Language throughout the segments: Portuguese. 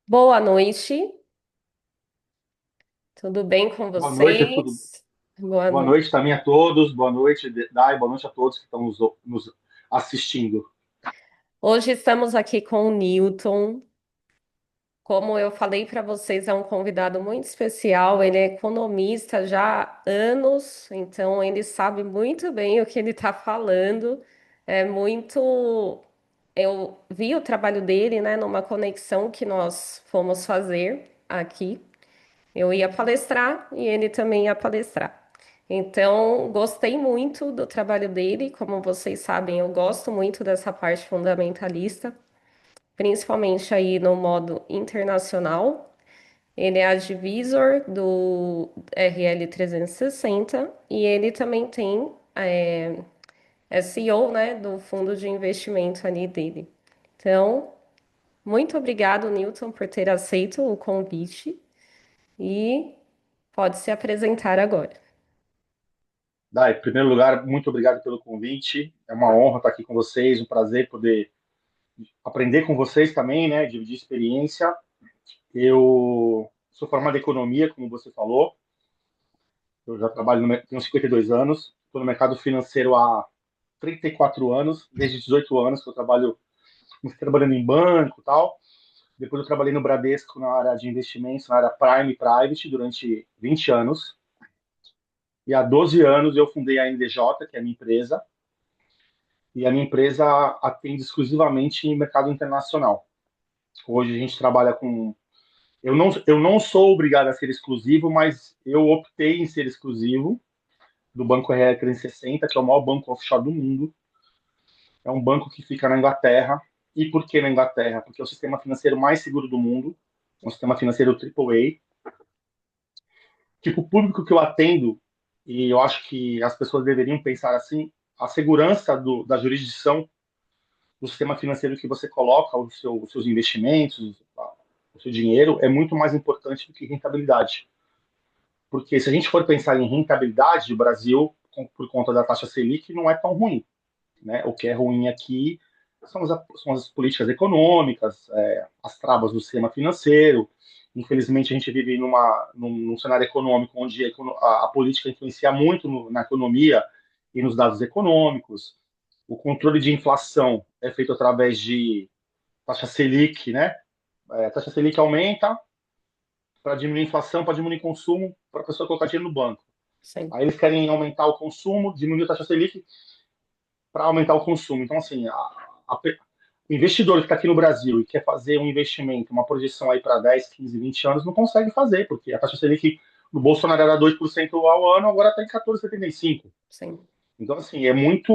Boa noite, tudo bem com Boa noite, tudo. vocês? Boa Boa noite. noite também a todos. Boa noite, Dai. Boa noite a todos que estão nos assistindo. Hoje estamos aqui com o Newton. Como eu falei para vocês, é um convidado muito especial. Ele é economista já há anos, então ele sabe muito bem o que ele está falando. É muito. Eu vi o trabalho dele, né, numa conexão que nós fomos fazer aqui. Eu ia palestrar e ele também ia palestrar. Então, gostei muito do trabalho dele. Como vocês sabem, eu gosto muito dessa parte fundamentalista, principalmente aí no modo internacional. Ele é advisor do RL 360 e ele também tem, é CEO, né, do fundo de investimento ali dele. Então, muito obrigado, Newton, por ter aceito o convite e pode se apresentar agora. Dai, em primeiro lugar, muito obrigado pelo convite. É uma honra estar aqui com vocês, um prazer poder aprender com vocês também, né? Dividir experiência. Eu sou formado em economia, como você falou. Eu já trabalho, tenho 52 anos. Estou no mercado financeiro há 34 anos, desde 18 anos que eu comecei trabalhando em banco e tal. Depois eu trabalhei no Bradesco na área de investimentos, na área Prime e Private, durante 20 anos. E há 12 anos eu fundei a NDJ, que é a minha empresa, e a minha empresa atende exclusivamente em mercado internacional. Hoje a gente trabalha com. Eu não sou obrigado a ser exclusivo, mas eu optei em ser exclusivo do Banco RR 360, que é o maior banco offshore do mundo. É um banco que fica na Inglaterra. E por que na Inglaterra? Porque é o sistema financeiro mais seguro do mundo, é um sistema financeiro AAA. Tipo, o público que eu atendo, e eu acho que as pessoas deveriam pensar assim, a segurança da jurisdição do sistema financeiro que você coloca os seus investimentos, o seu dinheiro, é muito mais importante do que rentabilidade. Porque se a gente for pensar em rentabilidade, o Brasil, por conta da taxa Selic, não é tão ruim. Né? O que é ruim aqui são as políticas econômicas, as travas do sistema financeiro. Infelizmente, a gente vive num cenário econômico onde a política influencia muito na economia e nos dados econômicos. O controle de inflação é feito através de taxa Selic, né? A taxa Selic aumenta para diminuir a inflação, para diminuir o consumo, para a pessoa colocar dinheiro no banco. Sim. Aí eles querem aumentar o consumo, diminuir a taxa Selic para aumentar o consumo. Então, assim, o investidor que está aqui no Brasil e quer fazer um investimento, uma projeção aí para 10, 15, 20 anos, não consegue fazer, porque a taxa Selic no Bolsonaro era 2% ao ano, agora está em 14,75%. Sim, Então, assim, é muito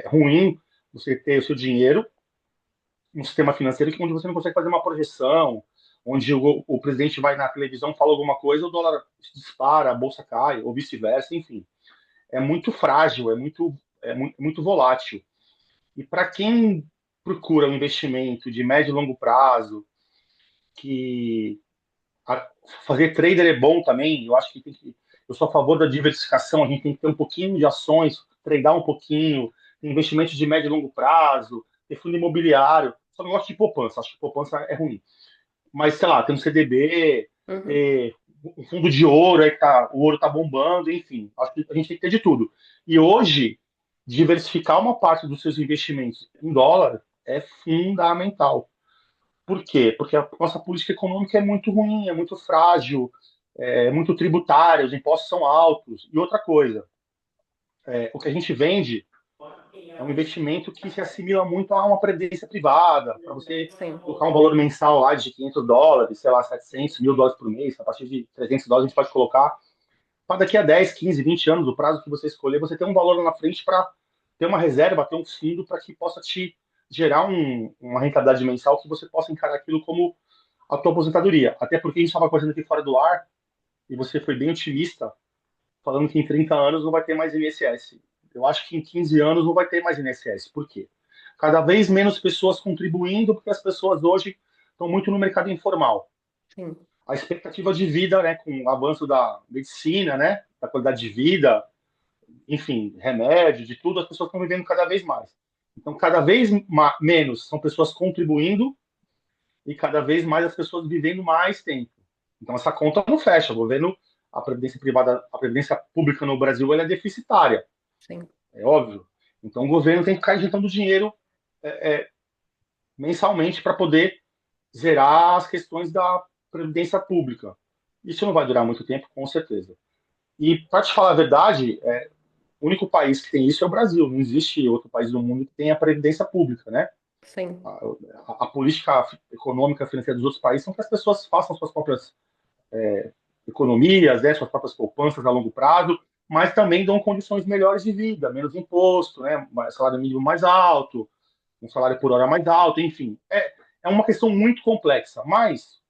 ruim você ter o seu dinheiro um sistema financeiro onde você não consegue fazer uma projeção, onde o presidente vai na televisão, fala alguma coisa, o dólar dispara, a bolsa cai, ou vice-versa, enfim. É muito frágil, muito volátil. E para quem procura um investimento de médio e longo prazo, que a- fazer trader é bom também, eu acho que eu sou a favor da diversificação, a gente tem que ter um pouquinho de ações, tradar um pouquinho, tem investimentos de médio e longo prazo, ter fundo imobiliário, só não gosto de poupança, acho que poupança é ruim. Mas, sei lá, tem um CDB, uhum, ter um fundo de ouro, aí que o ouro tá bombando, enfim, acho que a gente tem que ter de tudo. E hoje, diversificar uma parte dos seus investimentos em dólar é fundamental. Por quê? Porque a nossa política econômica é muito ruim, é muito frágil, é muito tributária, os impostos são altos. E outra coisa, o que a gente vende é um investimento que se assimila muito a uma previdência privada, para você sim, colocar um valor mensal lá de US$ 500, sei lá, 700, US$ 1.000 por mês, a partir de US$ 300 a gente pode colocar. Para daqui a 10, 15, 20 anos, o prazo que você escolher, você tem um valor lá na frente para ter uma reserva, ter um fundo para que possa te gerar uma rentabilidade mensal que você possa encarar aquilo como a tua aposentadoria. Até porque a gente estava conversando aqui fora do ar e você foi bem otimista, falando que em 30 anos não vai ter mais INSS. Eu acho que em 15 anos não vai ter mais INSS. Por quê? Cada vez menos pessoas contribuindo, porque as pessoas hoje estão muito no mercado informal. sim, A expectativa de vida, né, com o avanço da medicina, né, da qualidade de vida, enfim, remédio, de tudo, as pessoas estão vivendo cada vez mais. Então, cada vez menos são pessoas contribuindo e cada vez mais as pessoas vivendo mais tempo. Então essa conta não fecha. O governo, a previdência privada, a previdência pública no Brasil, ela é deficitária, sim, é óbvio. Então o governo tem que ficar injetando dinheiro mensalmente para poder zerar as questões da previdência pública. Isso não vai durar muito tempo, com certeza. E para te falar a verdade, o único país que tem isso é o Brasil. Não existe outro país do mundo que tenha previdência pública, né? sim. A política econômica financeira dos outros países são que as pessoas façam suas próprias economias, né, suas próprias poupanças a longo prazo, mas também dão condições melhores de vida, menos imposto, né, salário mínimo mais alto, um salário por hora mais alto, enfim. É uma questão muito complexa, mas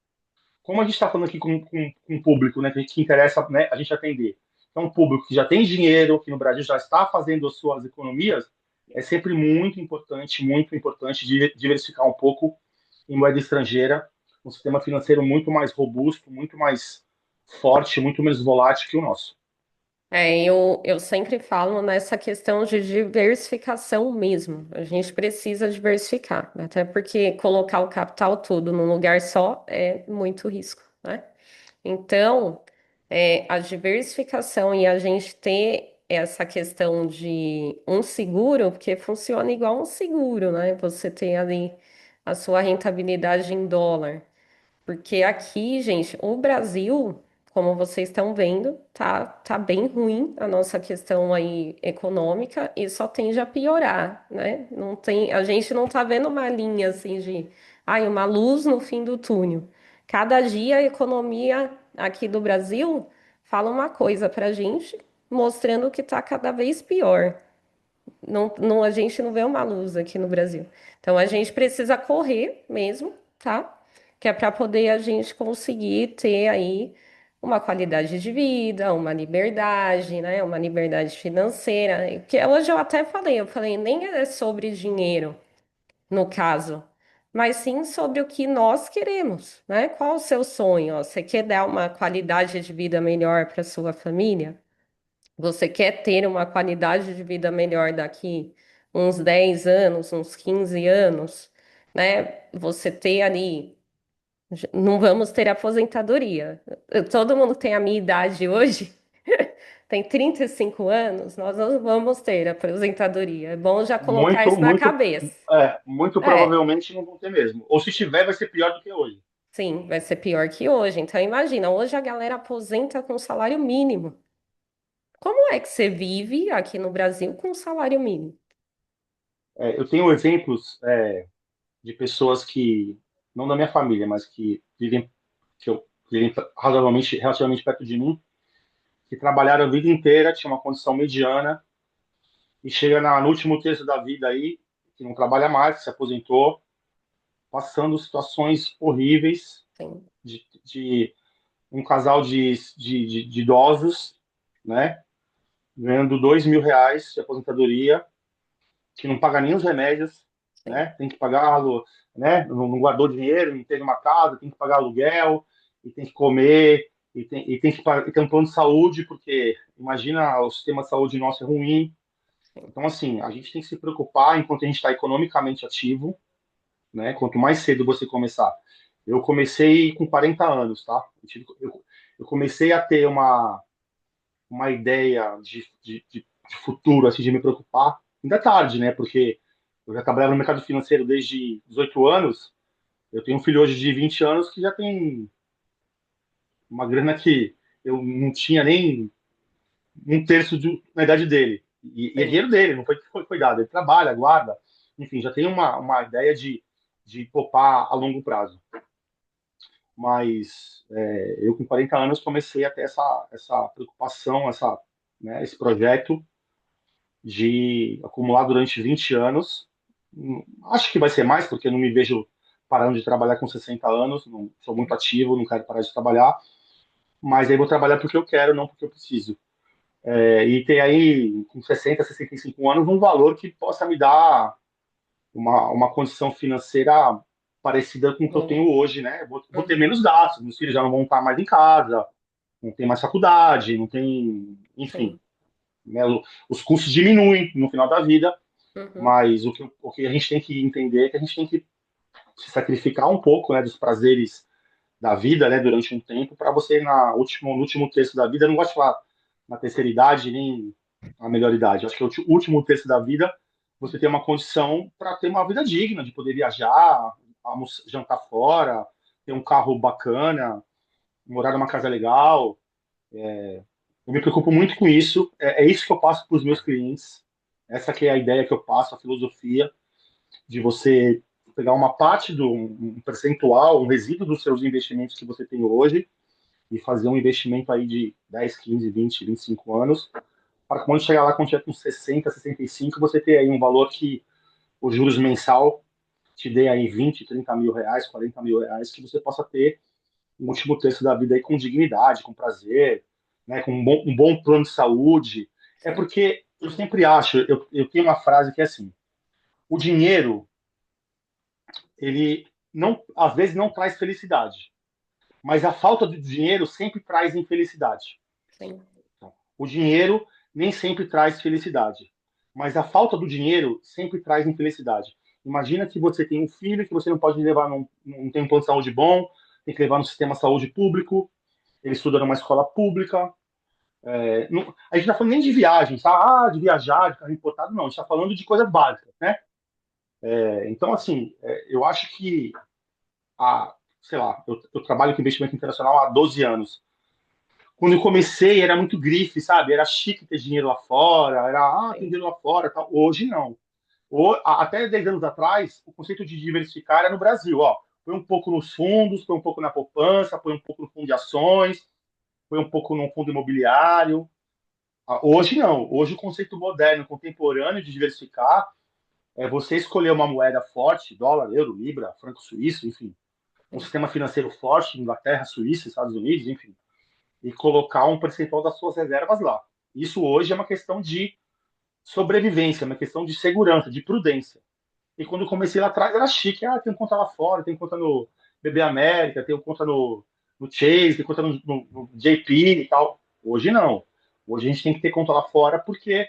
como a gente está falando aqui com um público, né, que interessa, né, a gente atender, é um público que já tem dinheiro, que no Brasil já está fazendo as suas economias, é sempre muito importante diversificar um pouco em moeda estrangeira, um sistema financeiro muito mais robusto, muito mais forte, muito menos volátil que o nosso. Eu sempre falo nessa questão de diversificação mesmo. A gente precisa diversificar, até porque colocar o capital todo num lugar só é muito risco, né? Então, a diversificação e a gente ter essa questão de um seguro, porque funciona igual um seguro, né? Você tem ali a sua rentabilidade em dólar. Porque aqui, gente, o Brasil, como vocês estão vendo, tá bem ruim a nossa questão aí econômica e só tende a piorar, né? Não tem, a gente não tá vendo uma linha assim de, ai, uma luz no fim do túnel. Cada dia a economia aqui do Brasil fala uma coisa pra gente, mostrando que tá cada vez pior. Não, a gente não vê uma luz aqui no Brasil. Então a gente precisa correr mesmo, tá? Que é para poder a gente conseguir ter aí uma qualidade de vida, uma liberdade, né? Uma liberdade financeira. Que hoje eu até falei, eu falei, nem é sobre dinheiro, no caso, mas sim sobre o que nós queremos, né? Qual o seu sonho? Ó? Você quer dar uma qualidade de vida melhor para sua família? Você quer ter uma qualidade de vida melhor daqui uns 10 anos, uns 15 anos, né? Você ter ali, não vamos ter aposentadoria. Todo mundo que tem a minha idade hoje, tem 35 anos, nós não vamos ter aposentadoria. É bom já colocar Muito, isso na muito, cabeça. muito É, provavelmente não vão ter mesmo. Ou se tiver, vai ser pior do que hoje. sim, vai ser pior que hoje. Então imagina, hoje a galera aposenta com salário mínimo. Como é que você vive aqui no Brasil com salário mínimo? Eu tenho exemplos de pessoas que, não da minha família, mas que vivem razoavelmente, relativamente perto de mim, que trabalharam a vida inteira, tinha uma condição mediana, e chega no último terço da vida aí, que não trabalha mais, que se aposentou, passando situações horríveis Sim, de um casal de idosos, né, ganhando R$ 2.000 de aposentadoria, que não paga nem os remédios, sim. né, tem que pagar, né, não guardou dinheiro, não teve uma casa, tem que pagar aluguel, e tem que comer, e tem que ter um plano de saúde, porque imagina o sistema de saúde nosso é ruim. Sim. Então, assim, a gente tem que se preocupar enquanto a gente está economicamente ativo, né? Quanto mais cedo você começar. Eu comecei com 40 anos, tá? Eu comecei a ter uma ideia de futuro, assim, de me preocupar. Ainda é tarde, né? Porque eu já trabalhava no mercado financeiro desde 18 anos. Eu tenho um filho hoje de 20 anos que já tem uma grana que eu não tinha nem um terço na idade dele. E é Sim. dinheiro dele, não foi que foi cuidado. Ele trabalha, guarda, enfim, já tem uma ideia de poupar a longo prazo. Mas eu, com 40 anos, comecei a ter essa preocupação, esse projeto de acumular durante 20 anos. Acho que vai ser mais, porque eu não me vejo parando de trabalhar com 60 anos, não sou muito ativo, não quero parar de trabalhar, mas aí vou trabalhar porque eu quero, não porque eu preciso. E ter aí, com 60, 65 anos, um valor que possa me dar uma condição financeira parecida com o que eu tenho Boa. hoje, né? Vou ter Uhum. menos gastos, meus filhos já não vão estar mais em casa, não tem mais faculdade, não tem, enfim, Sim. né? Os custos diminuem no final da vida, Uhum. mas o que a gente tem que entender é que a gente tem que se sacrificar um pouco, né, dos prazeres da vida, né, durante um tempo, para você no último terço da vida, eu não gosto de falar na terceira idade nem na melhor idade. Eu acho que o último terço da vida você tem uma condição para ter uma vida digna, de poder viajar, jantar fora, ter um carro bacana, morar numa casa legal. Eu me preocupo muito com isso. É isso que eu passo para os meus clientes. Essa que é a ideia que eu passo, a filosofia de você pegar uma parte um percentual, um resíduo dos seus investimentos que você tem hoje e fazer um investimento aí de 10, 15, 20, 25 anos, para quando chegar lá, quando tiver com 60, 65, você ter aí um valor que os juros mensal te dê aí 20, 30 mil reais, 40 mil reais, que você possa ter um último terço da vida aí com dignidade, com prazer, né, com um bom plano de saúde. É Sim, porque eu sempre acho, eu tenho uma frase que é assim, o dinheiro, ele não, às vezes não traz felicidade, mas a falta de dinheiro sempre traz infelicidade. sim, O dinheiro nem sempre traz felicidade, mas a falta do dinheiro sempre traz infelicidade. Imagina que você tem um filho que você não pode levar, não tem um plano de saúde bom, tem que levar no sistema de saúde público, ele estuda numa escola pública. A gente não está falando nem de viagem, tá? De viajar, de carro importado, não. A gente está falando de coisas básicas, né? Então, assim, eu acho que, sei lá, eu trabalho com investimento internacional há 12 anos. Quando eu comecei, era muito grife, sabe? Era chique ter dinheiro lá fora, tem sim, dinheiro lá fora, tal. Hoje não. Até 10 anos atrás, o conceito de diversificar era no Brasil, ó. Põe um pouco nos fundos, põe um pouco na poupança, põe um pouco no fundo de ações, põe um pouco no fundo imobiliário. Hoje não. Hoje o conceito moderno, contemporâneo de diversificar é você escolher uma moeda forte, dólar, euro, libra, franco suíço, enfim, um sim. sistema financeiro forte, Inglaterra, Suíça, Estados Unidos, enfim, e colocar um percentual das suas reservas lá. Isso hoje é uma questão de sobrevivência, uma questão de segurança, de prudência. E quando eu comecei lá atrás era chique, tem conta lá fora, tem conta no BB América, tem conta no Chase, tem conta no JP e tal. Hoje não. Hoje a gente tem que ter conta lá fora porque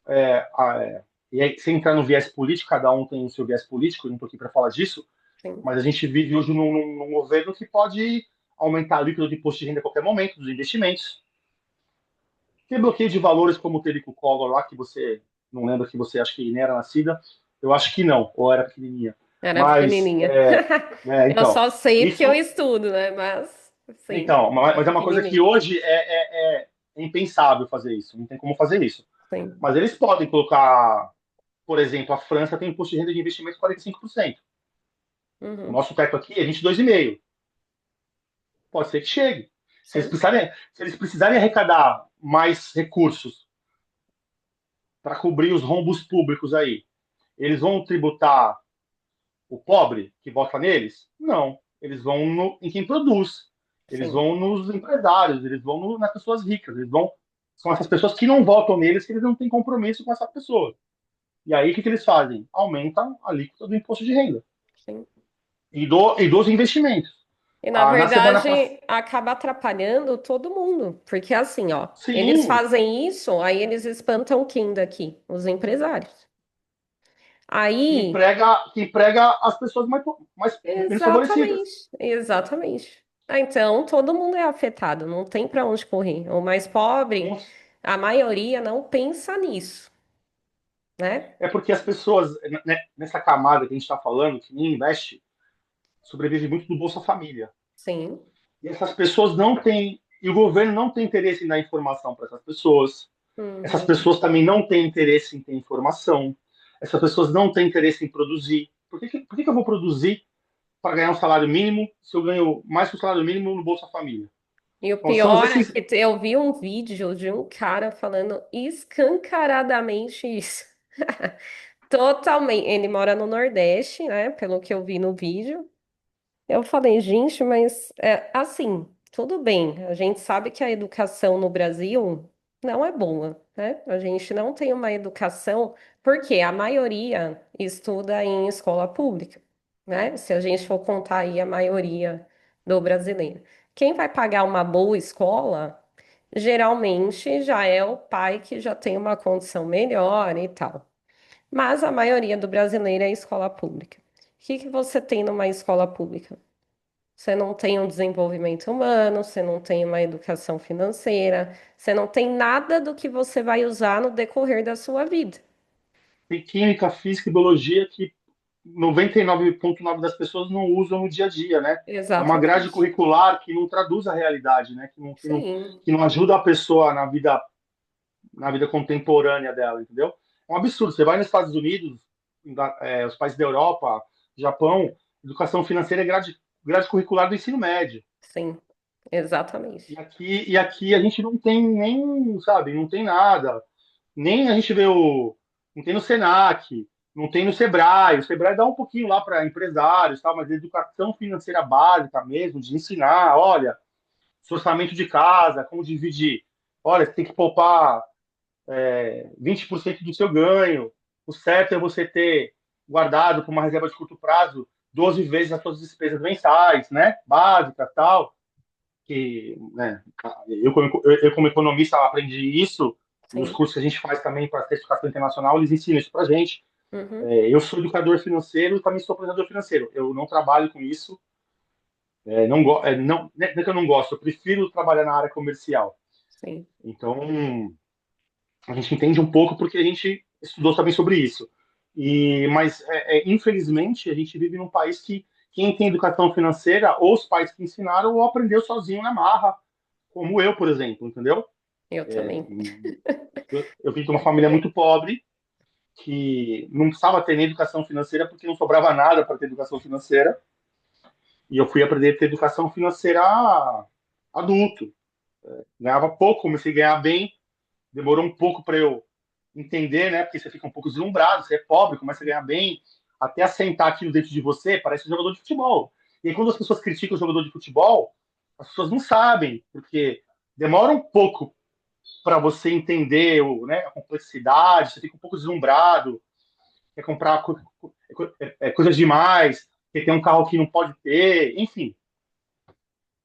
é, a, e aí, sem entrar no viés político, cada um tem o seu viés político, eu não estou aqui para falar disso, Sim. mas a gente vive hoje num governo que pode aumentar o líquido de imposto de renda a qualquer momento, dos investimentos. Tem bloqueio de valores como teve com o Collor lá, que você não lembra que você acha que nem era nascida. Eu acho que não, ou era pequenininha. Era Mas, pequenininha. Eu então, só sei porque eu isso, estudo, né? Mas, sim, então, era mas é uma coisa que pequenininha. hoje é impensável fazer isso, não tem como fazer isso. Sim. Mas eles podem colocar, por exemplo, a França tem imposto de renda de investimento de 45%. O Uhum. nosso teto aqui é 22,5%. Pode ser que chegue. Sim, Se eles precisarem arrecadar mais recursos para cobrir os rombos públicos aí, eles vão tributar o pobre que vota neles? Não. Eles vão em quem produz. Eles sim, vão nos empresários, eles vão nas pessoas ricas, eles vão. São essas pessoas que não votam neles, que eles não têm compromisso com essa pessoa. E aí, o que, que eles fazem? Aumentam a alíquota do imposto de renda sim. e dos investimentos. E na Na semana passada. verdade acaba atrapalhando todo mundo, porque assim, ó, eles Sim, fazem isso, aí eles espantam quem daqui? Os empresários. Aí, que emprega as pessoas menos favorecidas. exatamente, exatamente. Então todo mundo é afetado, não tem para onde correr. O mais pobre, a maioria não pensa nisso, né? É porque as pessoas, né, nessa camada que a gente está falando, que nem investe, sobrevive muito do Bolsa Família. Sim. E essas pessoas não têm, e o governo não tem interesse em dar informação para essas pessoas. Essas Uhum. pessoas também não têm interesse em ter informação. Essas pessoas não têm interesse em produzir. Por que eu vou produzir para ganhar um salário mínimo se eu ganho mais que o salário mínimo no Bolsa Família? E o Então, são pior é esses. que eu vi um vídeo de um cara falando escancaradamente isso. Totalmente. Ele mora no Nordeste, né? Pelo que eu vi no vídeo. Eu falei, gente, mas assim, tudo bem. A gente sabe que a educação no Brasil não é boa, né? A gente não tem uma educação, porque a maioria estuda em escola pública, né? Se a gente for contar aí a maioria do brasileiro. Quem vai pagar uma boa escola, geralmente já é o pai que já tem uma condição melhor e tal. Mas a maioria do brasileiro é escola pública. O que você tem numa escola pública? Você não tem um desenvolvimento humano, você não tem uma educação financeira, você não tem nada do que você vai usar no decorrer da sua vida. Tem química, física e biologia que 99,9% das pessoas não usam no dia a dia, né? É uma grade Exatamente. curricular que não traduz a realidade, né? Sim, Que não ajuda a pessoa na vida contemporânea dela, entendeu? É um absurdo. Você vai nos Estados Unidos, os países da Europa, Japão, educação financeira é grade curricular do ensino médio. sim, exatamente. E aqui a gente não tem nem, sabe, não tem nada. Nem a gente vê o. Não tem no Senac, não tem no Sebrae. O Sebrae dá um pouquinho lá para empresários, tal, mas educação financeira básica mesmo, de ensinar, olha, orçamento de casa, como dividir. Olha, você tem que poupar 20% do seu ganho. O certo é você ter guardado com uma reserva de curto prazo 12 vezes as suas despesas mensais, né? Básicas, tal. Que, né, como economista aprendi isso nos Sim. cursos que a gente faz também para certificação internacional, eles ensinam isso para gente. Uhum. Eu sou educador financeiro e também sou planejador financeiro. Eu não trabalho com isso, não, não é que eu não gosto, eu prefiro trabalhar na área comercial. Sim. Então, a gente entende um pouco porque a gente estudou também sobre isso. Mas, infelizmente, a gente vive num país que quem tem educação financeira, ou os pais que ensinaram, ou aprendeu sozinho na marra, como eu, por exemplo, entendeu? Eu também. Eu vim de uma família muito pobre, que não precisava ter nem educação financeira, porque não sobrava nada para ter educação financeira. E eu fui aprender a ter educação financeira adulto. Ganhava pouco, comecei a ganhar bem, demorou um pouco para eu entender, né? Porque você fica um pouco deslumbrado, você é pobre, começa a ganhar bem, até assentar aquilo dentro de você, parece um jogador de futebol. E aí, quando as pessoas criticam o jogador de futebol, as pessoas não sabem, porque demora um pouco para você entender a complexidade, você fica um pouco deslumbrado, quer comprar coisas demais, quer ter um carro que não pode ter, enfim.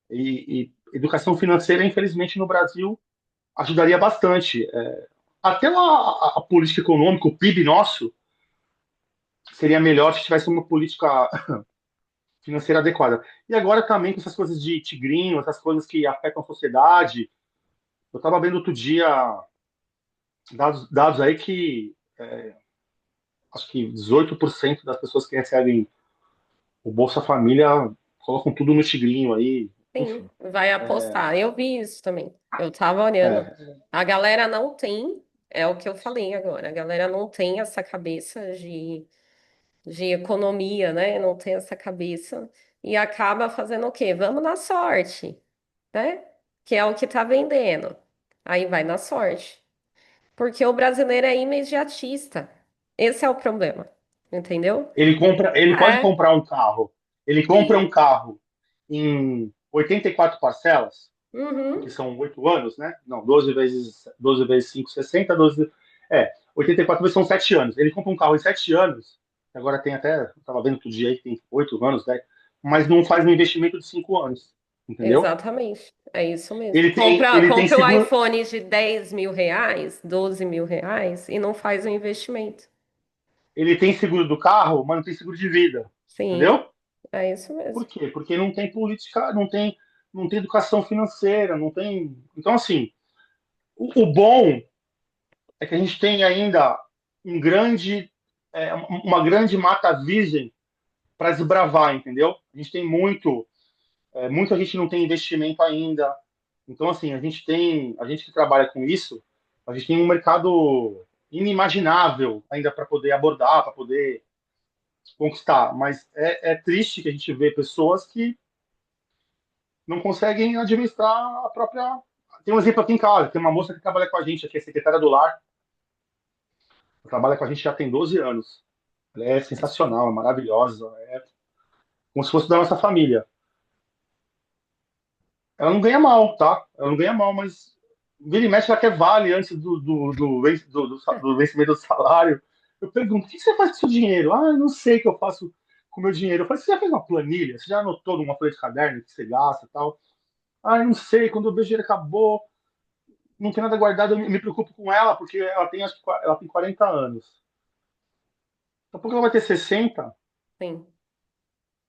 E educação financeira, infelizmente, no Brasil ajudaria bastante. Até a política econômica, o PIB nosso, seria melhor se tivesse uma política financeira adequada. E agora também com essas coisas de tigrinho, essas coisas que afetam a sociedade. Eu estava vendo outro dia dados aí que acho que 18% das pessoas que recebem o Bolsa Família colocam tudo no tigrinho aí, Sim, enfim. vai apostar. Eu vi isso também. Eu tava olhando. É, A galera não tem, é o que eu falei agora, a galera não tem essa cabeça de economia, né? Não tem essa cabeça e acaba fazendo o quê? Vamos na sorte, né? Que é o que tá vendendo. Aí vai na sorte. Porque o brasileiro é imediatista. Esse é o problema, entendeu? ele pode É. comprar um carro. Ele compra Sim. um carro em 84 parcelas, porque Uhum. são 8 anos, né? Não, 12 vezes 5, 60, 12. 84 vezes são 7 anos. Ele compra um carro em 7 anos, agora tem até, estava vendo outro dia aí que tem 8 anos, né? Mas não faz um investimento de 5 anos, entendeu? Exatamente, é isso mesmo. Ele tem Compra o seguro, iPhone de R$ 10.000, R$ 12.000 e não faz o investimento. ele tem seguro do carro, mas não tem seguro de vida, Sim, entendeu? é isso Por mesmo. quê? Porque não tem política, não tem educação financeira, não tem. Então, assim, o bom é que a gente tem ainda um grande, uma grande mata virgem para desbravar, entendeu? A gente tem muita gente não tem investimento ainda. Então, assim, a gente que trabalha com isso, a gente tem um mercado inimaginável ainda para poder abordar, para poder conquistar. Mas é triste que a gente vê pessoas que não conseguem administrar a própria. Tem um exemplo aqui em casa, tem uma moça que trabalha com a gente, aqui é secretária do lar, trabalha com a gente já tem 12 anos. Ela é Sim, sensacional, é maravilhosa, é como se fosse da nossa família. Ela não ganha mal, tá? Ela não ganha mal, mas vira e mexe ela quer vale antes do vencimento do salário. Eu pergunto, o que você faz com o seu dinheiro? Ah, eu não sei o que eu faço com o meu dinheiro. Eu falei, você já fez uma planilha? Você já anotou numa folha de caderno que você gasta e tal? Ah, eu não sei, quando eu vejo o dinheiro acabou, não tem nada guardado, eu me preocupo com ela, porque ela tem, ela tem 40 anos. Daqui a pouco ela vai ter 60, sim.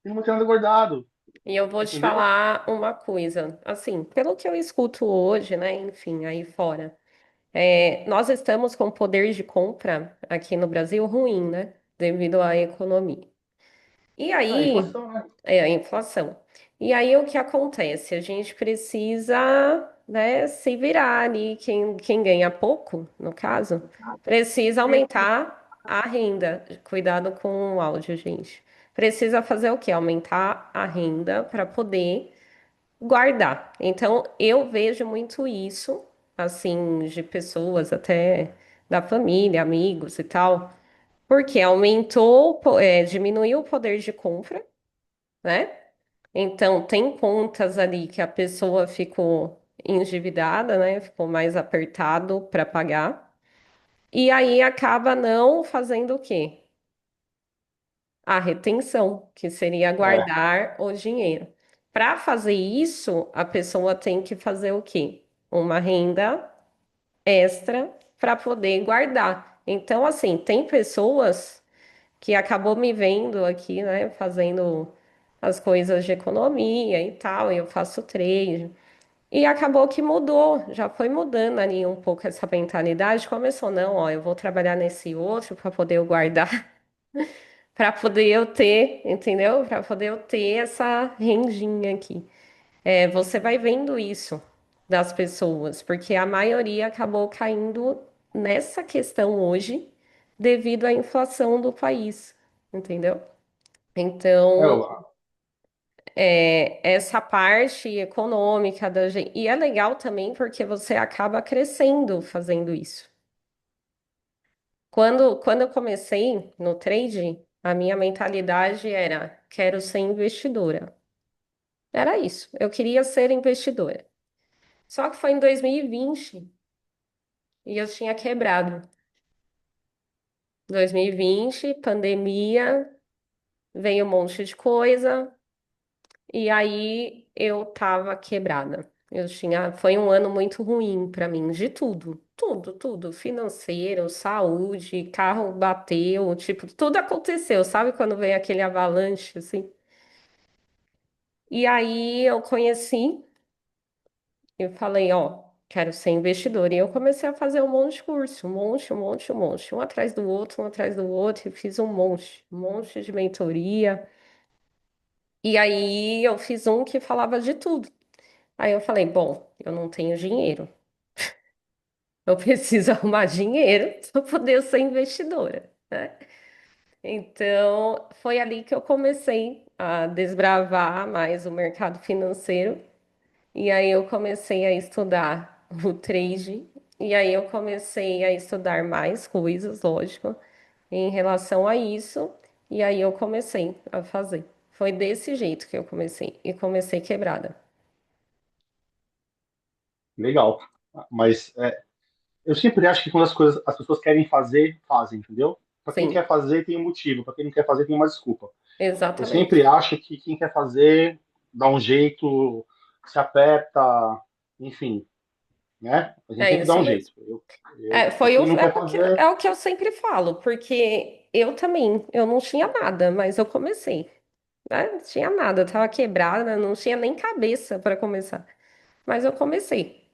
e não manter nada guardado, E eu vou te entendeu? falar uma coisa, assim, pelo que eu escuto hoje, né, enfim, aí fora, nós estamos com poder de compra aqui no Brasil ruim, né, devido à economia. E Ah, aí, inflação, né? é a inflação. E aí o que acontece? A gente precisa, né, se virar ali, quem ganha pouco, no caso, precisa aumentar a renda. Cuidado com o áudio, gente. Precisa fazer o quê? Aumentar a renda para poder guardar. Então, eu vejo muito isso, assim, de pessoas até da família, amigos e tal, porque diminuiu o poder de compra, né? Então, tem contas ali que a pessoa ficou endividada, né? Ficou mais apertado para pagar. E aí acaba não fazendo o quê? A retenção, que seria É, guardar o dinheiro. Para fazer isso, a pessoa tem que fazer o quê? Uma renda extra para poder guardar. Então, assim, tem pessoas que acabou me vendo aqui, né, fazendo as coisas de economia e tal, e eu faço trade. E acabou que mudou, já foi mudando ali um pouco essa mentalidade. Começou, não, ó, eu vou trabalhar nesse outro para poder eu guardar, para poder eu ter, entendeu? Para poder eu ter essa rendinha aqui. Você vai vendo isso das pessoas, porque a maioria acabou caindo nessa questão hoje devido à inflação do país, entendeu? é, Então, essa parte econômica da gente. E é legal também porque você acaba crescendo fazendo isso. Quando eu comecei no trade, a minha mentalidade era: quero ser investidora. Era isso, eu queria ser investidora. Só que foi em 2020 e eu tinha quebrado. 2020, pandemia, veio um monte de coisa. E aí eu tava quebrada. Foi um ano muito ruim pra mim, de tudo, tudo, tudo, financeiro, saúde, carro bateu, tipo, tudo aconteceu, sabe quando vem aquele avalanche assim? E aí eu conheci, eu falei, ó, quero ser investidora. E eu comecei a fazer um monte de curso, um monte, um monte, um monte, um atrás do outro, e fiz um monte de mentoria. E aí eu fiz um que falava de tudo. Aí eu falei, bom, eu não tenho dinheiro. Eu preciso arrumar dinheiro para poder ser investidora, né? Então, foi ali que eu comecei a desbravar mais o mercado financeiro. E aí eu comecei a estudar o trade. E aí eu comecei a estudar mais coisas, lógico, em relação a isso. E aí eu comecei a fazer. Foi desse jeito que eu comecei. E comecei quebrada. legal. Mas eu sempre acho que quando as pessoas querem fazer, fazem, entendeu? Para quem Sim, quer fazer, tem um motivo. Para quem não quer fazer, tem uma desculpa. Eu sempre exatamente. acho que quem quer fazer, dá um jeito, se aperta, enfim, né? A gente É sempre dá isso um mesmo. jeito. E Foi o, quem não é quer porque fazer, é o que eu sempre falo, porque eu também, eu não tinha nada, mas eu comecei, né? Não tinha nada, eu tava quebrada, não tinha nem cabeça para começar, mas eu comecei.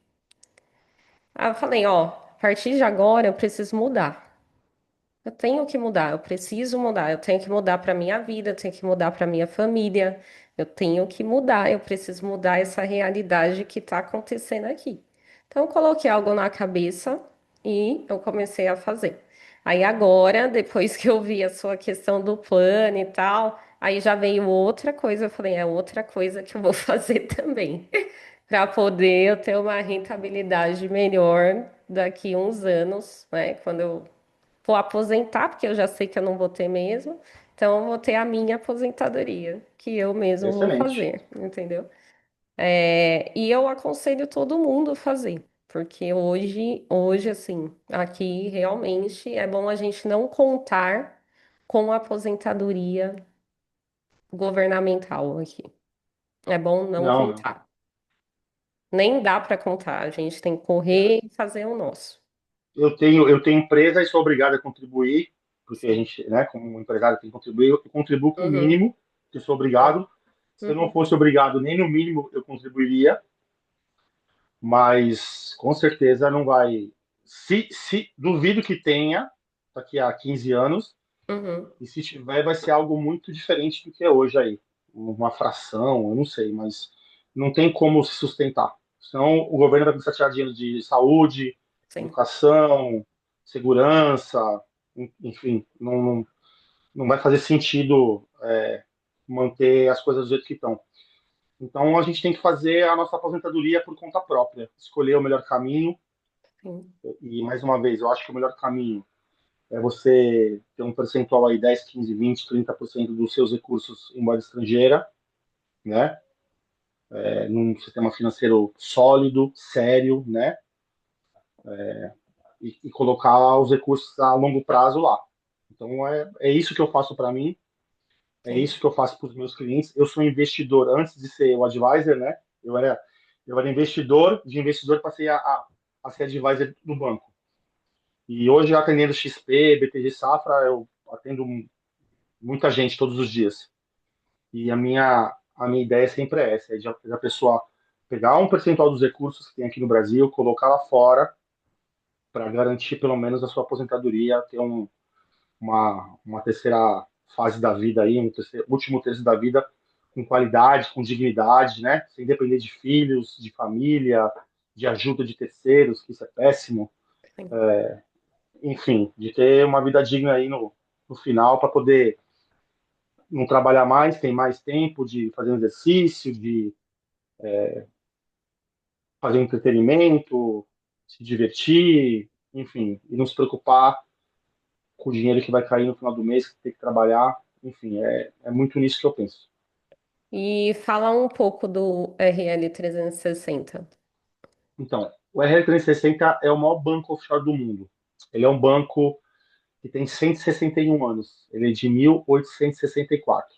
Aí eu falei, ó, a partir de agora eu preciso mudar. Eu tenho que mudar, eu preciso mudar, eu tenho que mudar para minha vida, eu tenho que mudar para minha família, eu tenho que mudar, eu preciso mudar essa realidade que está acontecendo aqui. Então, eu coloquei algo na cabeça e eu comecei a fazer. Aí agora, depois que eu vi a sua questão do plano e tal, aí já veio outra coisa, eu falei, é outra coisa que eu vou fazer também, para poder eu ter uma rentabilidade melhor daqui uns anos, né? Quando eu vou aposentar, porque eu já sei que eu não vou ter mesmo. Então, eu vou ter a minha aposentadoria, que eu mesmo vou excelente. fazer, entendeu? E eu aconselho todo mundo a fazer, porque hoje, assim, aqui realmente é bom a gente não contar com a aposentadoria governamental aqui. É bom não Não, não. contar. Nem dá para contar, a gente tem que correr e fazer o nosso. Eu tenho empresa e sou obrigado a contribuir, porque a Sim. gente, né, como empresário, tem que contribuir. Eu contribuo com o Uhum. mínimo, porque eu sou Sim. obrigado. Se eu não Uhum. fosse obrigado, nem no mínimo eu contribuiria, mas com certeza não vai. Se duvido que tenha daqui a 15 anos, Uhum. e se tiver, vai ser algo muito diferente do que é hoje aí. Uma fração, eu não sei, mas não tem como se sustentar. Senão o governo vai começar a tirar dinheiro de saúde, Sim. educação, segurança, enfim, não vai fazer sentido manter as coisas do jeito que estão. Então a gente tem que fazer a nossa aposentadoria por conta própria, escolher o melhor caminho. Sim. E mais uma vez, eu acho que o melhor caminho é você ter um percentual aí 10, 15, 20, 30% dos seus recursos em moeda estrangeira, né? Num sistema financeiro sólido, sério, né? E colocar os recursos a longo prazo lá. Então é isso que eu faço para mim, é Sim. isso que eu faço para os meus clientes. Eu sou investidor antes de ser o advisor, né? Eu era investidor, de investidor passei a ser advisor do banco. E hoje, atendendo XP, BTG Safra, eu atendo muita gente todos os dias. E a minha ideia sempre é essa, é de a pessoa pegar um percentual dos recursos que tem aqui no Brasil, colocar lá fora, para garantir pelo menos a sua aposentadoria, ter uma terceira fase da vida aí, último terço da vida com qualidade, com dignidade, né? Sem depender de filhos, de família, de ajuda de terceiros, que isso é péssimo. Sim. Enfim, de ter uma vida digna aí no final para poder não trabalhar mais, tem mais tempo de fazer um exercício, de fazer um entretenimento, se divertir, enfim, e não se preocupar com o dinheiro que vai cair no final do mês, que tem que trabalhar. Enfim, é muito nisso que eu penso. E fala um pouco do RL 360. Então, o RL360 é o maior banco offshore do mundo. Ele é um banco que tem 161 anos. Ele é de 1864.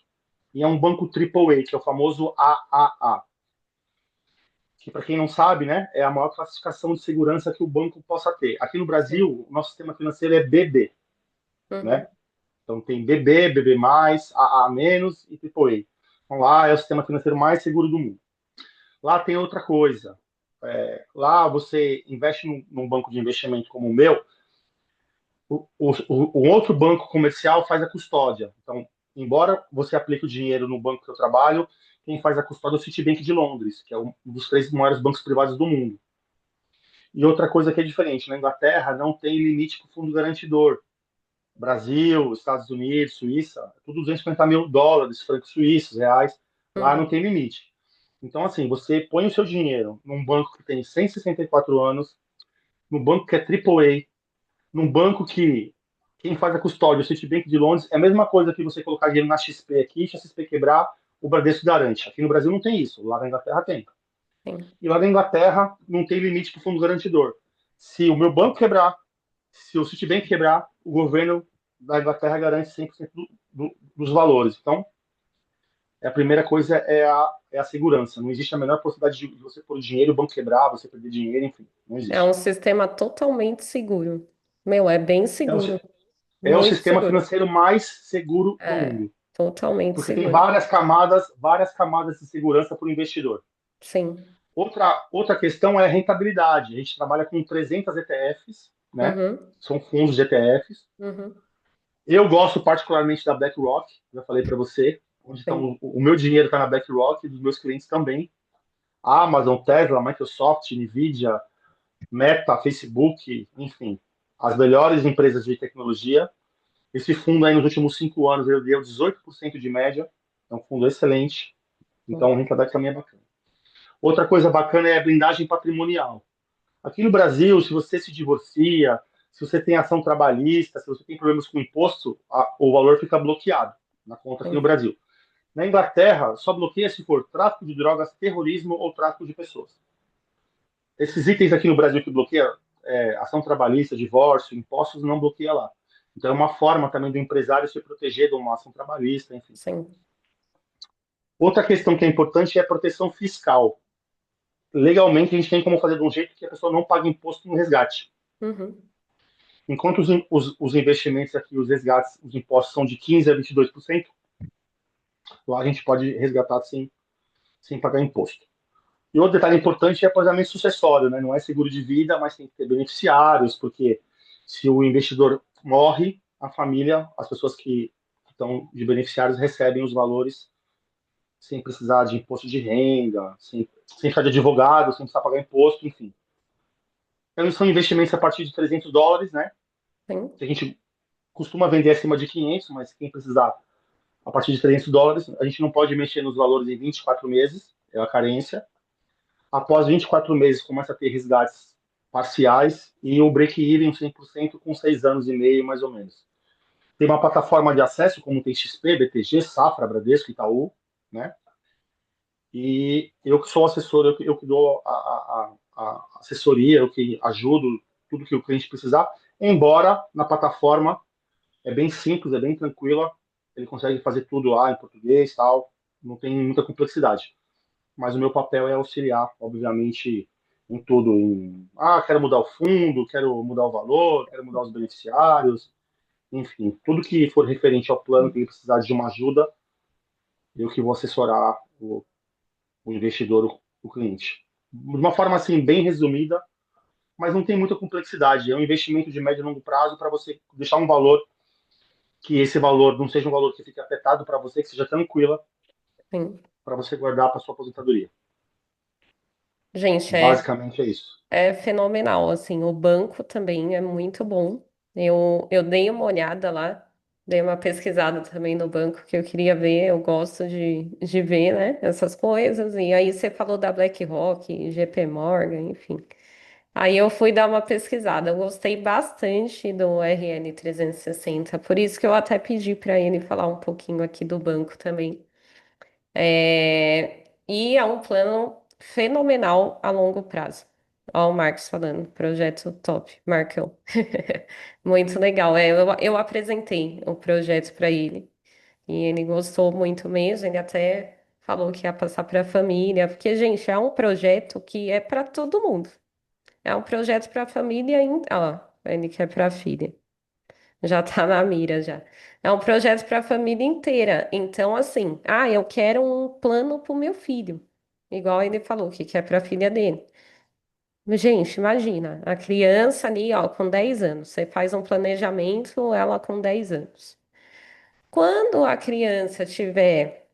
E é um banco AAA, que é o famoso AAA, que, para quem não sabe, né, é a maior classificação de segurança que o banco possa ter. Aqui no Sim. Brasil, o nosso sistema financeiro é BB, Uhum. né? Então tem BB, BB+, AA- e AAA. Então lá é o sistema financeiro mais seguro do mundo. Lá tem outra coisa. Lá você investe num banco de investimento como o meu, o outro banco comercial faz a custódia. Então, embora você aplique o dinheiro no banco que eu trabalho, quem faz a custódia é o Citibank de Londres, que é um dos três maiores bancos privados do mundo. E outra coisa que é diferente, na Inglaterra não tem limite para o fundo garantidor. Brasil, Estados Unidos, Suíça, é tudo 250 mil dólares, francos suíços, reais. Lá não Uhum. tem limite. Então, assim, você põe o seu dinheiro num banco que tem 164 anos, num banco que é AAA, num banco que quem faz a custódia, o Citibank de Londres, é a mesma coisa que você colocar dinheiro na XP aqui, se a XP quebrar, o Bradesco garante. Aqui no Brasil não tem isso, lá na Inglaterra tem. Sim. E lá na Inglaterra não tem limite para o fundo garantidor. Se o meu banco quebrar, se o Citibank quebrar, o governo da Inglaterra garante 100% dos valores. Então, a primeira coisa é a segurança. Não existe a menor possibilidade de você pôr dinheiro, o banco quebrar, você perder dinheiro, enfim, não É um existe. sistema totalmente seguro. Meu, é bem É o, seguro. é o Muito sistema seguro. financeiro mais seguro do É, mundo, totalmente porque tem seguro. várias camadas de segurança para o investidor. Sim. Outra questão é a rentabilidade. A gente trabalha com 300 ETFs, né? Uhum. São fundos de ETFs. Uhum. Eu gosto particularmente da BlackRock, já falei para você, onde Sim. o meu dinheiro está na BlackRock e dos meus clientes também. A Amazon, Tesla, Microsoft, Nvidia, Meta, Facebook, enfim, as melhores empresas de tecnologia. Esse fundo aí nos últimos 5 anos ele deu 18% de média, é um fundo excelente, então Sim. o rentabilidade também é bacana. Outra coisa bacana é a blindagem patrimonial. Aqui no Brasil, se você se divorcia, se você tem ação trabalhista, se você tem problemas com imposto, o valor fica bloqueado na conta aqui no Sim. Brasil. Na Inglaterra, só bloqueia se for tráfico de drogas, terrorismo ou tráfico de pessoas. Esses itens aqui no Brasil que bloqueia, ação trabalhista, divórcio, impostos, não bloqueia lá. Então é uma forma também do empresário se proteger de uma ação trabalhista, enfim. Sim. Outra questão que é importante é a proteção fiscal. Legalmente, a gente tem como fazer de um jeito que a pessoa não pague imposto no resgate. Uhum. Enquanto os investimentos aqui, os resgates, os impostos são de 15% a 22%, Lá a gente pode resgatar sem pagar imposto. E outro detalhe importante é o pagamento sucessório, né? Não é seguro de vida, mas tem que ter beneficiários, porque se o investidor morre, a família, as pessoas que estão de beneficiários recebem os valores sem precisar de imposto de renda, sem precisar de advogado, sem precisar pagar imposto, enfim. Então, são investimentos a partir de US$ 300, né? sim, Que a gente costuma vender acima de 500, mas quem precisar a partir de US$ 300, a gente não pode mexer nos valores em 24 meses, é a carência. Após 24 meses, começa a ter resgates parciais e o break-even 100% com 6 anos e meio, mais ou menos. Tem uma plataforma de acesso, como tem XP, BTG, Safra, Bradesco, Itaú, né? E eu que sou assessor, eu que dou a assessoria, eu que ajudo tudo que o cliente precisar, embora na plataforma é bem simples, é bem tranquila, ele consegue fazer tudo lá em português, tal, não tem muita complexidade. Mas o meu papel é auxiliar, obviamente, em tudo. Quero mudar o fundo, quero mudar o valor, quero mudar os beneficiários, enfim, tudo que for referente ao plano que ele precisar de uma ajuda, eu que vou assessorar o investidor, o cliente. De uma forma assim, bem resumida, mas não tem muita complexidade. É um investimento de médio e longo prazo para você deixar um valor que esse valor não seja um valor que fique afetado para você, que seja tranquila sim. para você guardar para sua aposentadoria. Gente, Basicamente é isso. é fenomenal, assim, o banco também é muito bom. Eu dei uma olhada lá, dei uma pesquisada também no banco que eu queria ver, eu gosto de ver, né, essas coisas. E aí você falou da BlackRock, JP Morgan, enfim. Aí eu fui dar uma pesquisada, eu gostei bastante do RN 360, por isso que eu até pedi para ele falar um pouquinho aqui do banco também. E é um plano fenomenal a longo prazo. Ó, o Marcos falando, projeto top, Marcão. Muito legal. Eu apresentei o projeto para ele e ele gostou muito mesmo. Ele até falou que ia passar para a família, porque, gente, é um projeto que é para todo mundo. É um projeto para a família. Ó, ele quer para a filha. Já tá na mira já. É um projeto para a família inteira. Então, assim, eu quero um plano para o meu filho. Igual ele falou que quer para a filha dele. Gente, imagina, a criança ali, ó, com 10 anos. Você faz um planejamento, ela com 10 anos. Quando a criança tiver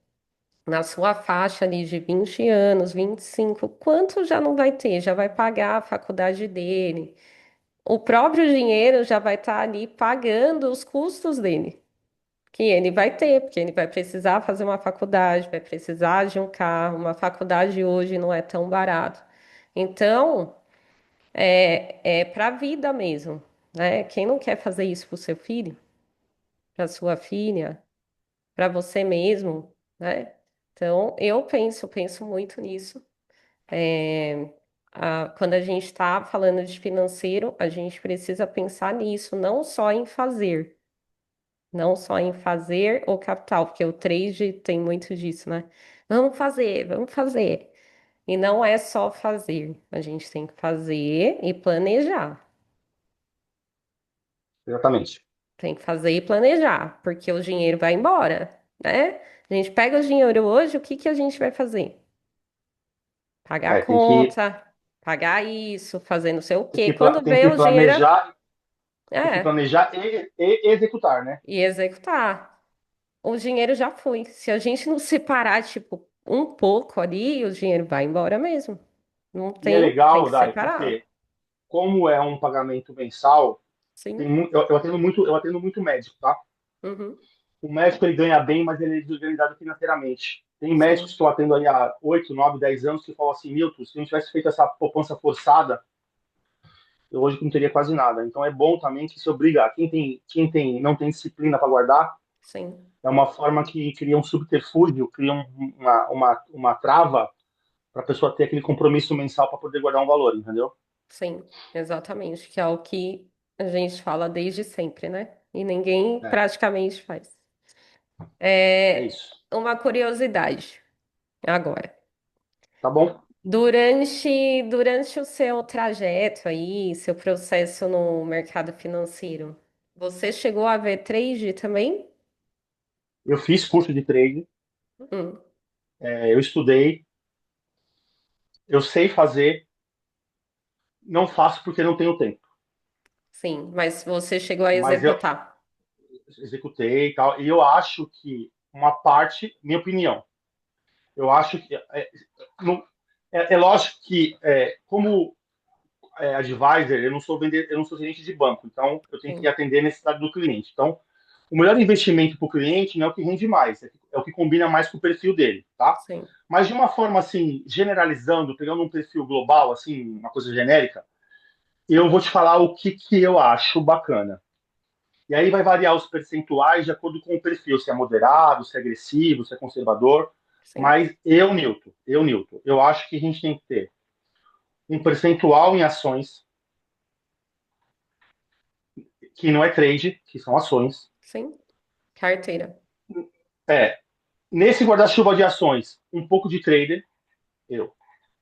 na sua faixa ali de 20 anos, 25, quanto já não vai ter? Já vai pagar a faculdade dele. O próprio dinheiro já vai estar ali pagando os custos dele. Que ele vai ter, porque ele vai precisar fazer uma faculdade, vai precisar de um carro, uma faculdade hoje não é tão barato. Então, é para a vida mesmo, né? Quem não quer fazer isso para o seu filho, para sua filha, para você mesmo, né? Então, penso muito nisso. É, quando a gente está falando de financeiro, a gente precisa pensar nisso, não só em fazer. Não só em fazer o capital, porque o trade tem muito disso, né? Vamos fazer, vamos fazer. E não é só fazer, a gente tem que fazer e planejar. Exatamente. Tem que fazer e planejar, porque o dinheiro vai embora, né? A gente pega o dinheiro hoje, o que que a gente vai fazer? Pagar a É, conta, pagar isso, fazer não sei o quê. Quando tem vê que o dinheiro, tem que é, planejar e executar, né? e executar. O dinheiro já foi. Se a gente não separar, tipo, um pouco ali, o dinheiro vai embora mesmo. Não E é tem que legal, Dai, separar. porque como é um pagamento mensal, Sim. eu atendo muito médico, tá? Uhum. O médico ele ganha bem, mas ele é desorganizado financeiramente. Tem médicos Sim. que eu atendo aí há 8, 9, 10 anos que falam assim, Milton, se não tivesse feito essa poupança forçada, eu hoje não teria quase nada. Então é bom também que se obriga, não tem disciplina para guardar, Sim. é uma forma que cria um subterfúgio, cria uma trava para a pessoa ter aquele compromisso mensal para poder guardar um valor, entendeu? Sim. Exatamente. Que é o que a gente fala desde sempre, né? E ninguém É, praticamente faz. é É isso. uma curiosidade agora. Tá bom? Durante o seu trajeto aí, seu processo no mercado financeiro, você chegou a ver trade também? Eu fiz curso de trade, Hum, Eu estudei, eu sei fazer, não faço porque não tenho tempo. sim, mas você chegou a Mas eu executar. executei e tal. E eu acho que uma parte, minha opinião, eu acho que não- é lógico que como advisor, eu não sou vender, eu não sou gerente de banco, então eu tenho que Sim, atender a necessidade do cliente. Então, o melhor investimento para o cliente não é o que rende mais, é o que combina mais com o perfil dele, tá? sim, Mas de uma forma assim, generalizando, pegando um perfil global, assim, uma coisa genérica, eu vou te falar o que, que eu acho bacana. E aí vai variar os percentuais de acordo com o perfil, se é moderado, se é agressivo, se é conservador. sim, Mas Newton, eu acho que a gente tem que ter um percentual em ações, que não é trade, que são ações. sim. Carteira. É, nesse guarda-chuva de ações, um pouco de trader, eu.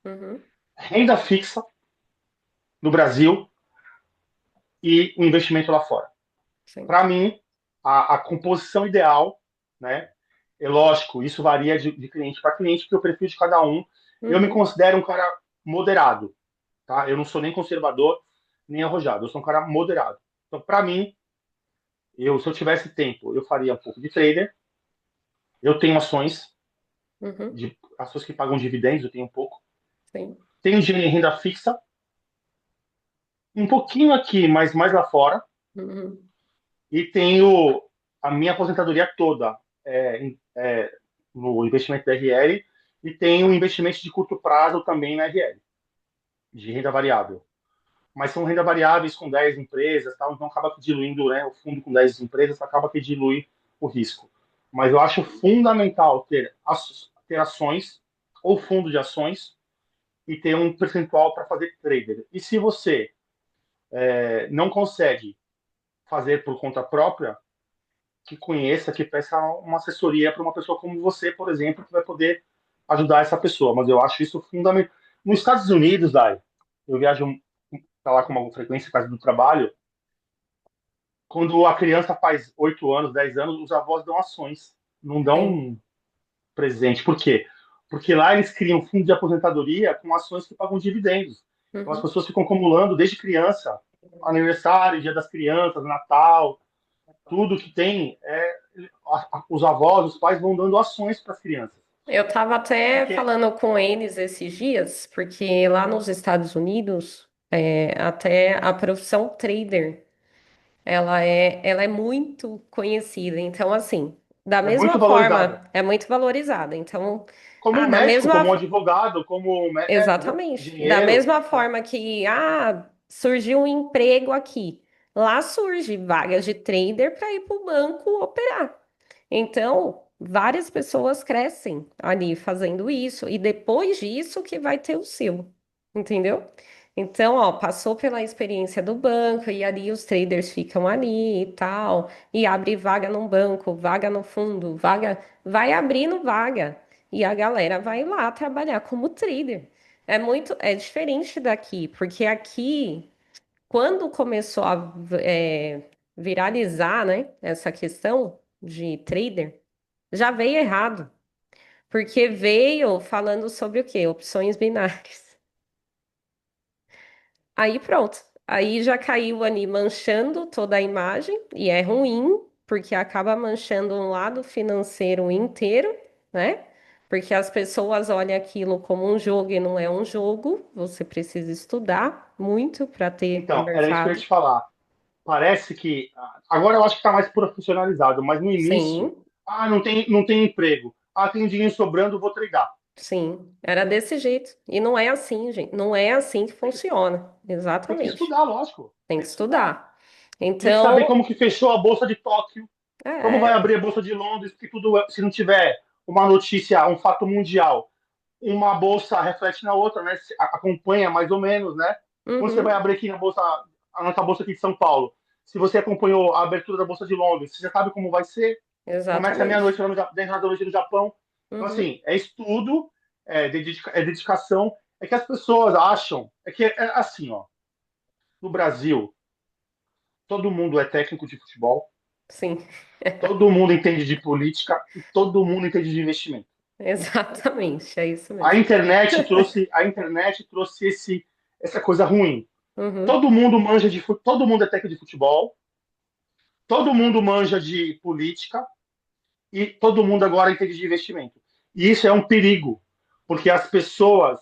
Uhum, Renda fixa no Brasil e o investimento lá fora. sim. Para mim, a composição ideal, né? É lógico, isso varia de cliente para cliente, porque o perfil de cada um. Eu me Uhum, considero um cara moderado, tá? Eu não sou nem conservador, nem arrojado. Eu sou um cara moderado. Então, para mim, se eu tivesse tempo, eu faria um pouco de trader. Eu tenho uhum, ações que pagam dividendos, eu tenho um pouco. sim. Tenho dinheiro em renda fixa, um pouquinho aqui, mas mais lá fora. Uhum, E tenho a minha aposentadoria toda no investimento da RL e tenho investimento de curto prazo também na RL, de renda variável. Mas são renda variáveis com 10 empresas, tal, então acaba que diluindo, né, o fundo com 10 empresas acaba que dilui o risco. Mas eu acho fundamental ter ações ou fundo de ações e ter um percentual para fazer trader. E se você não consegue fazer por conta própria, que conheça, que peça uma assessoria para uma pessoa como você, por exemplo, que vai poder ajudar essa pessoa. Mas eu acho isso fundamental. Nos Estados Unidos, Dai, eu viajo para lá com uma frequência por causa do trabalho. Quando a criança faz 8 anos, 10 anos, os avós dão ações, não dão sim. um presente. Por quê? Porque lá eles criam um fundo de aposentadoria com ações que pagam dividendos. Então as Uhum. pessoas ficam acumulando desde criança, aniversário, dia das crianças, Natal, tudo que tem, os avós, os pais vão dando ações para as crianças. Eu estava até Porque falando com eles esses dias, porque lá nos Estados Unidos, até a profissão trader, ela é muito conhecida. Então, assim, da é mesma muito valorizado. forma, é muito valorizada. Então, Como um da médico, como um mesma, advogado, entendeu? exatamente, da Engenheiro. mesma forma que, surgiu um emprego aqui, lá surge vagas de trader para ir para o banco operar. Então, várias pessoas crescem ali fazendo isso, e depois disso que vai ter o seu, entendeu? Então, ó, passou pela experiência do banco, e ali os traders ficam ali e tal, e abre vaga no banco, vaga no fundo, vaga, vai abrindo vaga, e a galera vai lá trabalhar como trader. É diferente daqui, porque aqui, quando começou a viralizar, né, essa questão de trader, já veio errado, porque veio falando sobre o quê? Opções binárias. Aí pronto. Aí já caiu ali manchando toda a imagem, e é ruim, porque acaba manchando um lado financeiro inteiro, né? Porque as pessoas olham aquilo como um jogo e não é um jogo. Você precisa estudar muito para ter o Então, era isso que eu ia mercado. te falar. Parece que. Agora eu acho que está mais profissionalizado, mas no início. Sim, Não tem emprego. Tem dinheiro sobrando, vou treinar. sim. Era desse jeito. E não é assim, gente. Não é assim que Tem que, funciona. tem que Exatamente. estudar, lógico. Tem Tem que que estudar. estudar. Tem que saber Então, como que fechou a Bolsa de Tóquio, como vai é. abrir a Bolsa de Londres, porque tudo, se não tiver uma notícia, um fato mundial, uma bolsa reflete na outra, né? Acompanha mais ou menos, né? Quando você vai Uhum, abrir aqui a nossa bolsa aqui de São Paulo, se você acompanhou a abertura da bolsa de Londres, você já sabe como vai ser. Começa à meia-noite, exatamente. lá no 10 horas da noite no Japão. Então, Uhum, assim, é estudo, é dedicação. É que as pessoas acham, é assim, ó, no Brasil, todo mundo é técnico de futebol, sim. todo mundo entende de política e todo mundo entende de investimento. Exatamente, é isso mesmo. A internet trouxe essa coisa ruim. Uhum, Todo mundo manja todo mundo é técnico de futebol, todo mundo manja de política e todo mundo agora entende de investimento. E isso é um perigo, porque as pessoas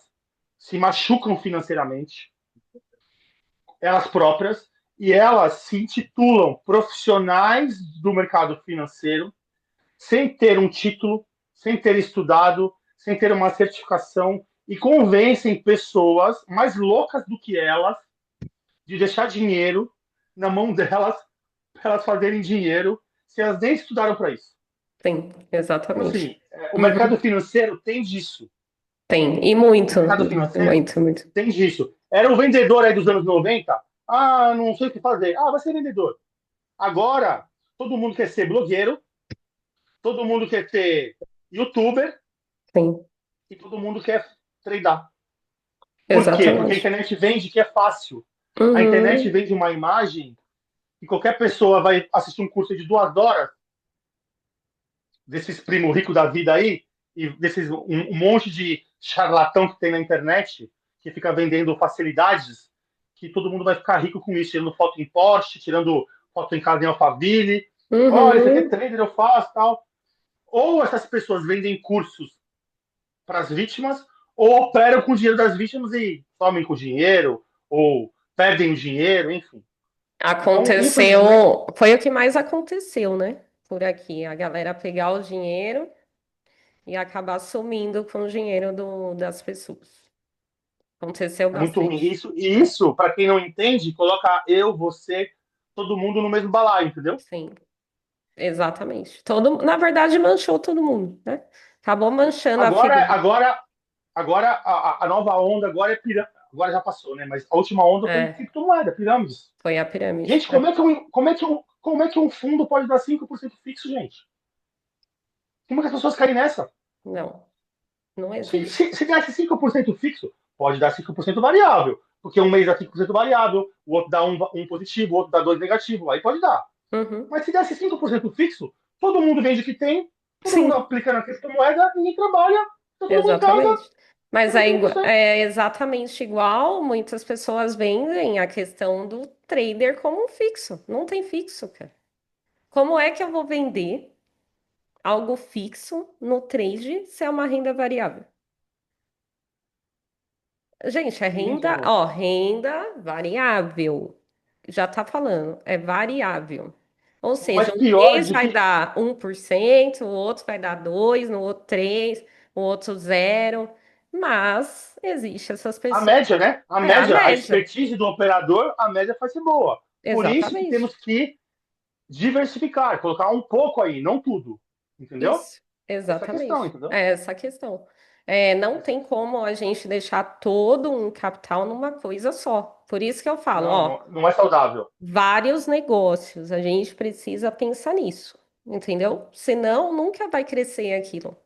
se machucam financeiramente, elas próprias, e elas se intitulam profissionais do mercado financeiro sem ter um título, sem ter estudado, sem ter uma certificação e convencem pessoas mais loucas do que elas de deixar dinheiro na mão delas para elas fazerem dinheiro se elas nem estudaram para isso. sim, Então, exatamente. assim, o mercado Uhum, financeiro tem disso. tem, e O muito, mercado financeiro muito, muito. tem disso. Era o vendedor aí dos anos 90. Ah, não sei o que fazer. Ah, vai ser vendedor. Agora, todo mundo quer ser blogueiro, todo mundo quer ser youtuber Sim, e todo mundo quer tradar. Por quê? Porque a exatamente. internet vende que é fácil. A internet Uhum, vende uma imagem que qualquer pessoa vai assistir um curso de 2 horas desses primo rico da vida aí e desses um monte de charlatão que tem na internet que fica vendendo facilidades que todo mundo vai ficar rico com isso, tirando foto em Porsche, tirando foto em casa em Alphaville. Olha, isso aqui é uhum. trader, eu faço tal. Ou essas pessoas vendem cursos para as vítimas, ou operam com o dinheiro das vítimas e somem com o dinheiro, ou perdem o dinheiro, enfim. Então, infelizmente, Aconteceu, foi o que mais aconteceu, né? Por aqui, a galera pegar o dinheiro e acabar sumindo com o dinheiro das pessoas. Aconteceu é muito ruim bastante. isso. E isso, para quem não entende, coloca eu, você, todo mundo no mesmo balaio, entendeu? Sim, exatamente. Na verdade, manchou todo mundo, né? Acabou manchando a Agora, figura. agora, agora a nova onda agora é pirâmide. Agora já passou, né? Mas a última onda foi É, criptomoeda, pirâmides. foi a pirâmide. Gente, como é que um fundo pode dar 5% fixo, gente? Como é que as pessoas caem nessa? Não, não Se, existe. se, se desse 5% fixo, pode dar 5% variável. Porque um mês dá 5% variável, o outro dá um positivo, o outro dá 2 negativo. Aí pode dar. Uhum. Mas se desse 5% fixo, todo mundo vende o que tem, todo mundo Sim, aplica na criptomoeda, ninguém trabalha, tá todo mundo em casa, exatamente. Mas ganha é, 5%. é exatamente igual, muitas pessoas vendem a questão do trader como um fixo. Não tem fixo, cara. Como é que eu vou vender algo fixo no trade se é uma renda variável? Gente, é Ninguém tem renda, lógica. ó, renda variável. Já tá falando, é variável. Ou Mas seja, um pior mês de vai que dar 1%, o outro vai dar 2%, no outro 3%, o outro 0%. Mas existe essas a pessoas. média, né? A É a média, a média. expertise do operador, a média vai ser boa. Por isso que Exatamente. temos que diversificar, colocar um pouco aí, não tudo. Entendeu? Isso, Essa é a questão, exatamente. entendeu? É essa a questão. É, não tem como a gente deixar todo um capital numa coisa só. Por isso que eu falo, Não, ó, não, não é saudável. vários negócios. A gente precisa pensar nisso, entendeu? Senão, nunca vai crescer aquilo.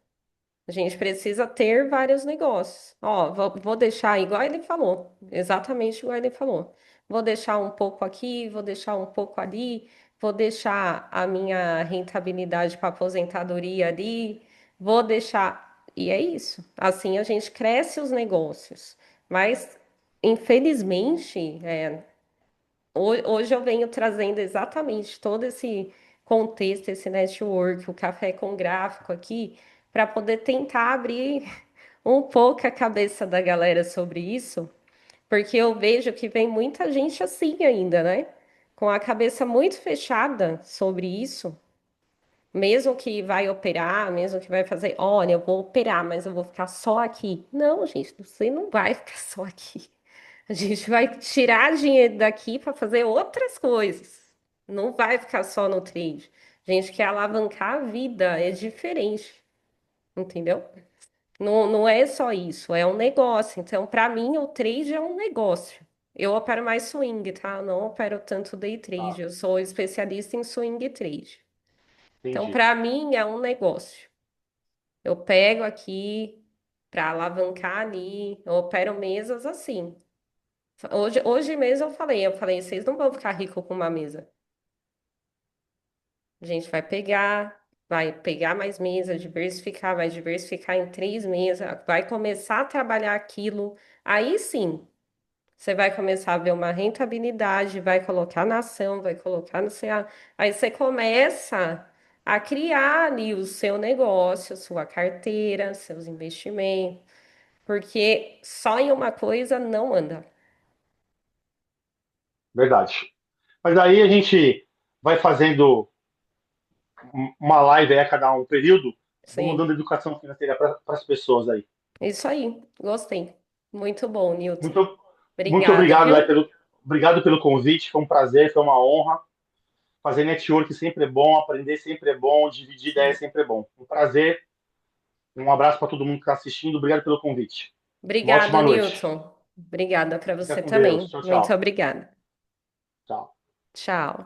A gente precisa ter vários negócios. Ó, vou deixar igual ele falou, exatamente igual ele falou. Vou deixar um pouco aqui, vou deixar um pouco ali, vou deixar a minha rentabilidade para aposentadoria ali, vou deixar. E é isso. Assim a gente cresce os negócios. Mas, infelizmente, hoje eu venho trazendo exatamente todo esse contexto, esse network, o café com gráfico aqui, para poder tentar abrir um pouco a cabeça da galera sobre isso, porque eu vejo que vem muita gente assim ainda, né? Com a cabeça muito fechada sobre isso, mesmo que vai operar, mesmo que vai fazer, olha, eu vou operar, mas eu vou ficar só aqui. Não, gente, você não vai ficar só aqui. A gente vai tirar dinheiro daqui para fazer outras coisas. Não vai ficar só no trade. A gente quer alavancar a vida, é diferente, entendeu? Não, não é só isso, é um negócio. Então, para mim, o trade é um negócio. Eu opero mais swing, tá? Eu não opero tanto day trade. Tá, Eu sou especialista em swing trade. Então, entendi. para mim, é um negócio. Eu pego aqui para alavancar ali, eu opero mesas assim. Hoje mesmo eu falei, vocês não vão ficar ricos com uma mesa. A gente vai pegar. vai pegar mais mesa, diversificar, vai diversificar em 3 mesas, vai começar a trabalhar aquilo. Aí sim, você vai começar a ver uma rentabilidade, vai colocar na ação, vai colocar no CA. Aí você começa a criar ali o seu negócio, sua carteira, seus investimentos, porque só em uma coisa não anda. Verdade. Mas aí a gente vai fazendo uma live aí a cada um período, vamos Sim, dando educação financeira para as pessoas aí. isso aí. Gostei. Muito bom, Newton. Muito, muito Obrigada, obrigado, viu? obrigado pelo convite, foi um prazer, foi uma honra. Fazer network sempre é bom, aprender sempre é bom, dividir ideias Sim. sempre é bom. Um prazer, um abraço para todo mundo que está assistindo, obrigado pelo convite. Uma Obrigada, ótima noite. Newton. Obrigada para Fica você com Deus. também. Tchau, Muito tchau. obrigada. Tchau. Tchau.